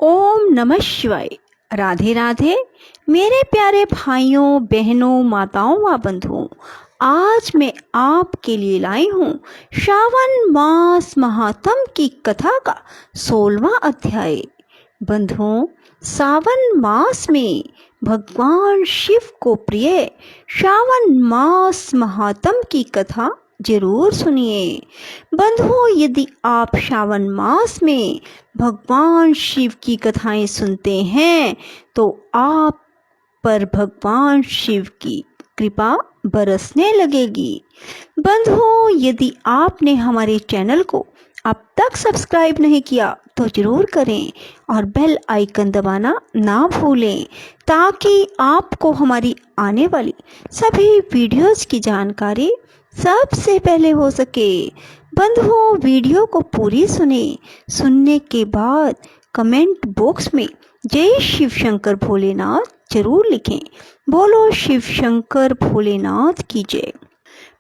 ओम नमः शिवाय। राधे राधे मेरे प्यारे भाइयों बहनों माताओं व बंधुओं, आज मैं आपके लिए लाई हूँ श्रावण मास महात्म की कथा का 16वां अध्याय। बंधुओं, सावन मास में भगवान शिव को प्रिय श्रावण मास महात्म की कथा जरूर सुनिए। बंधुओं, यदि आप श्रावण मास में भगवान शिव की कथाएं सुनते हैं तो आप पर भगवान शिव की कृपा बरसने लगेगी। बंधुओं, यदि आपने हमारे चैनल को अब तक सब्सक्राइब नहीं किया तो जरूर करें और बेल आइकन दबाना ना भूलें ताकि आपको हमारी आने वाली सभी वीडियोस की जानकारी सबसे पहले हो सके। बंधुओं, वीडियो को पूरी सुनने के बाद कमेंट बॉक्स में जय शिव शंकर भोलेनाथ जरूर लिखें। बोलो शिव शंकर भोलेनाथ की जय।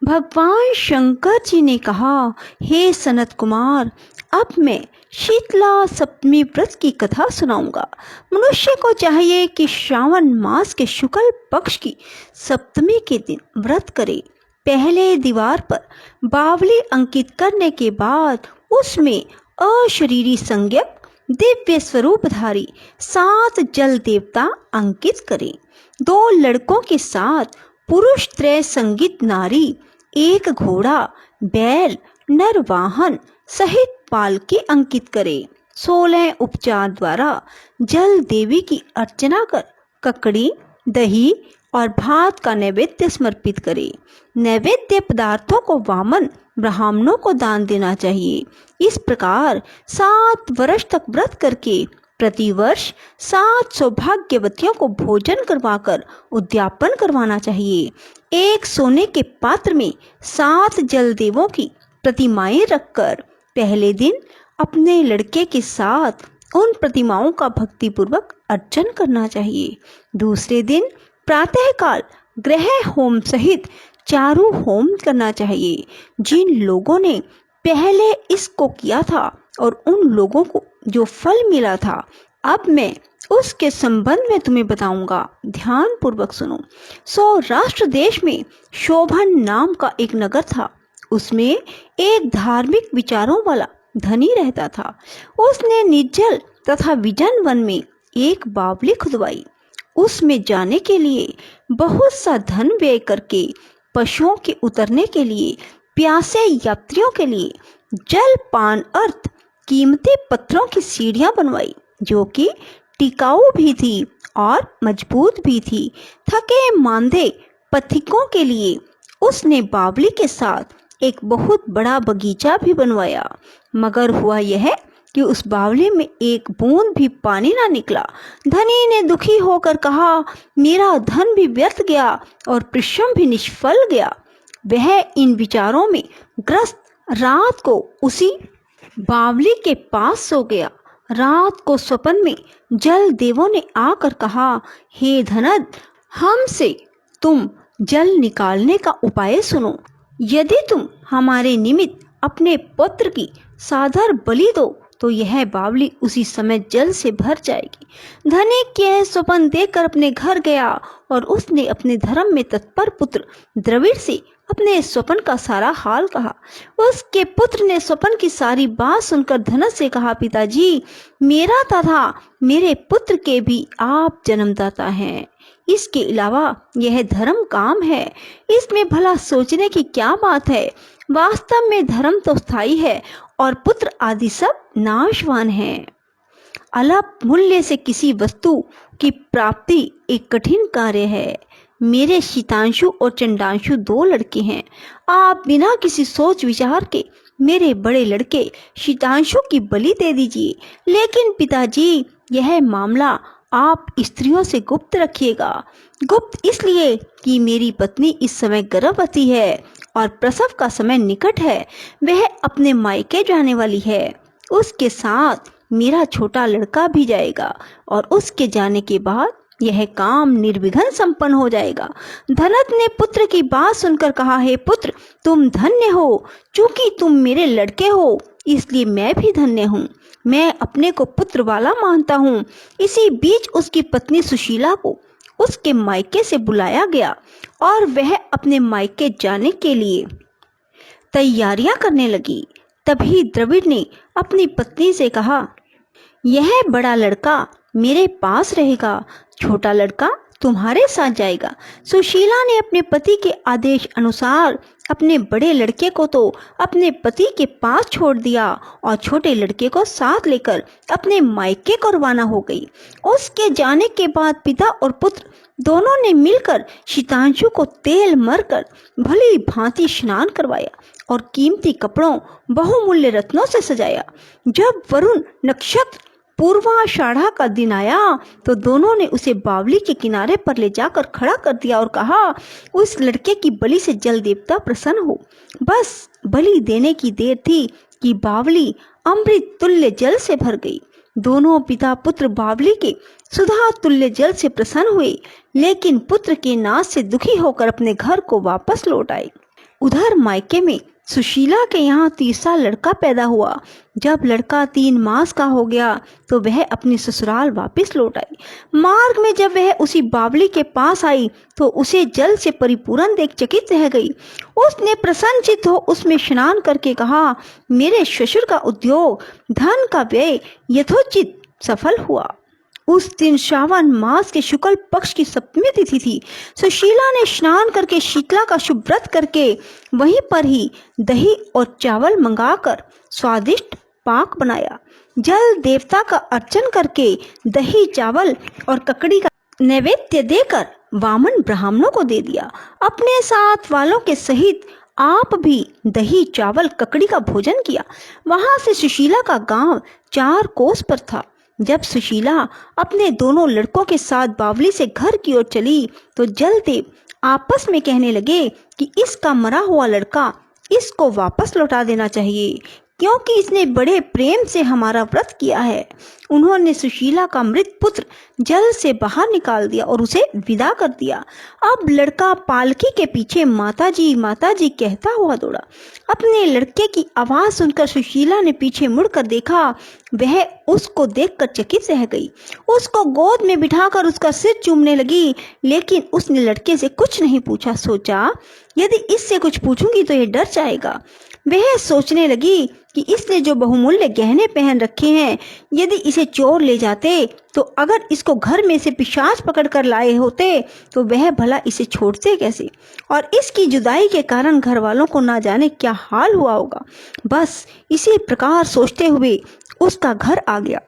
भगवान शंकर जी ने कहा, हे सनत कुमार, अब मैं शीतला सप्तमी व्रत की कथा सुनाऊंगा। मनुष्य को चाहिए कि श्रावण मास के शुक्ल पक्ष की सप्तमी के दिन व्रत करे। पहले दीवार पर बावली अंकित करने के बाद उसमें अशरीरी संज्ञक दिव्य स्वरूपधारी 7 जल देवता अंकित करें। 2 लड़कों के साथ पुरुष त्रय संगीत नारी, 1 घोड़ा, बैल, नर वाहन सहित पालकी अंकित करें। 16 उपचार द्वारा जल देवी की अर्चना कर ककड़ी, दही और भात का नैवेद्य समर्पित करें। नैवेद्य पदार्थों को वामन ब्राह्मणों को दान देना चाहिए। इस प्रकार 7 वर्ष तक व्रत करके प्रतिवर्ष 7 सौभाग्यवतियों को भोजन करवाकर उद्यापन करवाना चाहिए। एक सोने के पात्र में 7 जल देवों की प्रतिमाएं रखकर पहले दिन अपने लड़के के साथ उन प्रतिमाओं का भक्तिपूर्वक अर्चन करना चाहिए। दूसरे दिन प्रातःकाल ग्रह होम सहित चारों होम करना चाहिए। जिन लोगों ने पहले इसको किया था और उन लोगों को जो फल मिला था, अब मैं उसके संबंध में तुम्हें बताऊंगा, ध्यान पूर्वक सुनो। सौराष्ट्र देश में शोभन नाम का एक नगर था। उसमें एक धार्मिक विचारों वाला धनी रहता था। उसने निर्जल तथा विजन वन में एक बावली खुदवाई। उसमें जाने के लिए बहुत सा धन व्यय करके पशुओं के उतरने के लिए, प्यासे यात्रियों के लिए जल पान अर्थ कीमती पत्थरों की सीढ़ियां बनवाई, जो कि टिकाऊ भी थी और मजबूत भी थी। थके मांदे पथिकों के लिए उसने बावली के साथ एक बहुत बड़ा बगीचा भी बनवाया। मगर हुआ यह कि उस बावली में एक बूंद भी पानी ना निकला। धनी ने दुखी होकर कहा, मेरा धन भी व्यर्थ गया और परिश्रम भी निष्फल गया। वह इन विचारों में ग्रस्त रात को उसी बावली के पास सो गया। रात को स्वप्न में जल देवों ने आकर कहा, हे धनद, हमसे तुम जल निकालने का उपाय सुनो। यदि तुम हमारे निमित्त अपने पुत्र की सादर बलि दो तो यह बावली उसी समय जल से भर जाएगी। धनिक यह स्वप्न देखकर अपने घर गया और उसने अपने धर्म में तत्पर पुत्र द्रविड़ से अपने स्वप्न का सारा हाल कहा। उसके पुत्र ने स्वप्न की सारी बात सुनकर धनस से कहा, पिताजी, मेरा तथा मेरे पुत्र के भी आप जन्मदाता हैं। इसके अलावा यह धर्म काम है, इसमें भला सोचने की क्या बात है। वास्तव में धर्म तो स्थायी है और पुत्र आदि सब नाशवान हैं। अल्प मूल्य से किसी वस्तु की प्राप्ति एक कठिन कार्य है। मेरे शीतांशु और चंडांशु 2 लड़के हैं। आप बिना किसी सोच विचार के मेरे बड़े लड़के शीतांशु की बलि दे दीजिए। लेकिन पिताजी, यह मामला आप स्त्रियों से गुप्त रखिएगा। गुप्त इसलिए कि मेरी पत्नी इस समय गर्भवती है और प्रसव का समय निकट है। वह अपने मायके जाने वाली है। उसके साथ मेरा छोटा लड़का भी जाएगा और उसके जाने के बाद यह काम निर्विघ्न संपन्न हो जाएगा। धनत ने पुत्र की बात सुनकर कहा, हे पुत्र, तुम धन्य हो। चूंकि तुम मेरे लड़के हो इसलिए मैं भी धन्य हूँ। मैं अपने को पुत्र वाला मानता हूँ। इसी बीच उसकी पत्नी सुशीला को उसके मायके से बुलाया गया और वह अपने मायके जाने के लिए तैयारियां करने लगी। तभी द्रविड़ ने अपनी पत्नी से कहा, यह बड़ा लड़का मेरे पास रहेगा, छोटा लड़का तुम्हारे साथ जाएगा। सुशीला ने अपने पति के आदेश अनुसार अपने बड़े लड़के को तो अपने पति के पास छोड़ दिया और छोटे लड़के को साथ लेकर अपने मायके को रवाना हो गई। उसके जाने के बाद पिता और पुत्र दोनों ने मिलकर शीतांशु को तेल मरकर भली भांति स्नान करवाया और कीमती कपड़ों बहुमूल्य रत्नों से सजाया। जब वरुण नक्षत्र पूर्वाषाढ़ा का दिन आया तो दोनों ने उसे बावली के किनारे पर ले जाकर खड़ा कर दिया और कहा, उस लड़के की बलि से जल देवता प्रसन्न हो। बस बलि देने की देर थी कि बावली अमृत तुल्य जल से भर गई। दोनों पिता पुत्र बावली के सुधा तुल्य जल से प्रसन्न हुए, लेकिन पुत्र के नाश से दुखी होकर अपने घर को वापस लौट आए। उधर मायके में सुशीला के यहाँ तीसरा लड़का पैदा हुआ। जब लड़का 3 मास का हो गया तो वह अपने ससुराल वापस लौट आई। मार्ग में जब वह उसी बावली के पास आई तो उसे जल से परिपूर्ण देख चकित रह गई। उसने प्रसन्नचित्त हो उसमें स्नान करके कहा, मेरे ससुर का उद्योग धन का व्यय यथोचित सफल हुआ। उस दिन श्रावण मास के शुक्ल पक्ष की सप्तमी तिथि थी। सुशीला ने स्नान करके शीतला का शुभ व्रत करके वहीं पर ही दही और चावल मंगाकर स्वादिष्ट पाक बनाया। जल देवता का अर्चन करके दही चावल और ककड़ी का नैवेद्य देकर वामन ब्राह्मणों को दे दिया। अपने साथ वालों के सहित आप भी दही चावल ककड़ी का भोजन किया। वहां से सुशीला का गांव 4 कोस पर था। जब सुशीला अपने दोनों लड़कों के साथ बावली से घर की ओर चली तो जलदेव आपस में कहने लगे कि इसका मरा हुआ लड़का इसको वापस लौटा देना चाहिए, क्योंकि इसने बड़े प्रेम से हमारा व्रत किया है। उन्होंने सुशीला का मृत पुत्र जल से बाहर निकाल दिया और उसे विदा कर दिया। अब लड़का पालकी के पीछे माताजी कहता हुआ दौड़ा। अपने लड़के की आवाज सुनकर सुशीला ने पीछे मुड़कर देखा। वह उसको देखकर चकित रह गई। उसको गोद में बिठाकर उसका सिर चूमने लगी, लेकिन उसने लड़के से कुछ नहीं पूछा। सोचा, यदि इससे कुछ पूछूंगी तो ये डर जाएगा। वह सोचने लगी कि इसने जो बहुमूल्य गहने पहन रखे हैं, यदि इसे चोर ले जाते तो अगर इसको घर में से पिशाच पकड़ कर लाए होते तो वह भला इसे छोड़ते कैसे, और इसकी जुदाई के कारण घर वालों को ना जाने क्या हाल हुआ होगा। बस इसी प्रकार सोचते हुए उसका घर आ गया।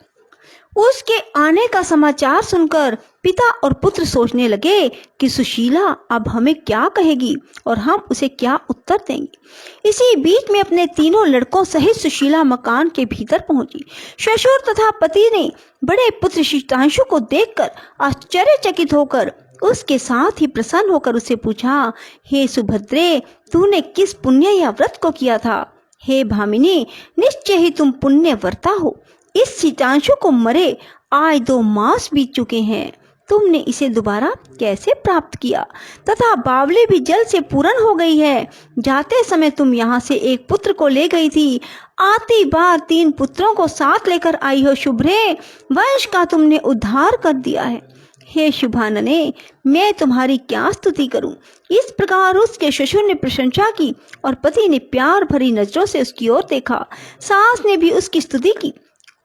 उसके आने का समाचार सुनकर पिता और पुत्र सोचने लगे कि सुशीला अब हमें क्या कहेगी और हम उसे क्या उत्तर देंगे। इसी बीच में अपने तीनों लड़कों सहित सुशीला मकान के भीतर पहुंची। ससुर तथा पति ने बड़े पुत्र शीतांशु को देखकर आश्चर्यचकित होकर उसके साथ ही प्रसन्न होकर उससे पूछा, हे सुभद्रे, तूने किस पुण्य या व्रत को किया था? हे भामिनी, निश्चय ही तुम पुण्य व्रता हो। इस शीतांशु को मरे आज 2 मास बीत चुके हैं। तुमने इसे दोबारा कैसे प्राप्त किया? तथा बावली भी जल से पूर्ण हो गई है। जाते समय तुम यहाँ से एक पुत्र को ले गई थी, आती बार 3 पुत्रों को साथ लेकर आई हो। शुभ्रे, वंश का तुमने उद्धार कर दिया है। हे शुभानने, मैं तुम्हारी क्या स्तुति करूं। इस प्रकार उसके ससुर ने प्रशंसा की और पति ने प्यार भरी नजरों से उसकी ओर देखा। सास ने भी उसकी स्तुति की।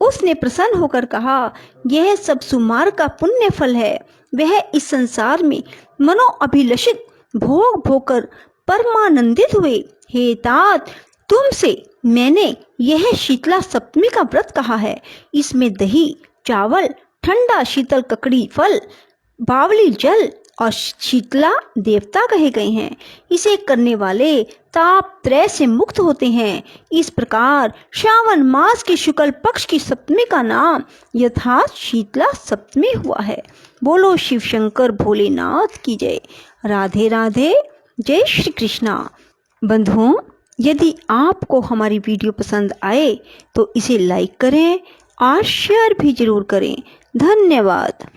उसने प्रसन्न होकर कहा, यह सब सुमार्ग का पुण्य फल है। वह इस संसार में मनो अभिलषित भोग भोकर परमानंदित हुए। हे तात, तुमसे मैंने यह शीतला सप्तमी का व्रत कहा है। इसमें दही चावल, ठंडा शीतल ककड़ी फल, बावली जल और शीतला देवता कहे गए हैं। इसे करने वाले ताप त्रय से मुक्त होते हैं। इस प्रकार श्रावण मास के शुक्ल पक्ष की सप्तमी का नाम यथार्थ शीतला सप्तमी हुआ है। बोलो शिव शंकर भोलेनाथ की जय। राधे राधे, जय श्री कृष्णा। बंधुओं, यदि आपको हमारी वीडियो पसंद आए तो इसे लाइक करें और शेयर भी जरूर करें। धन्यवाद।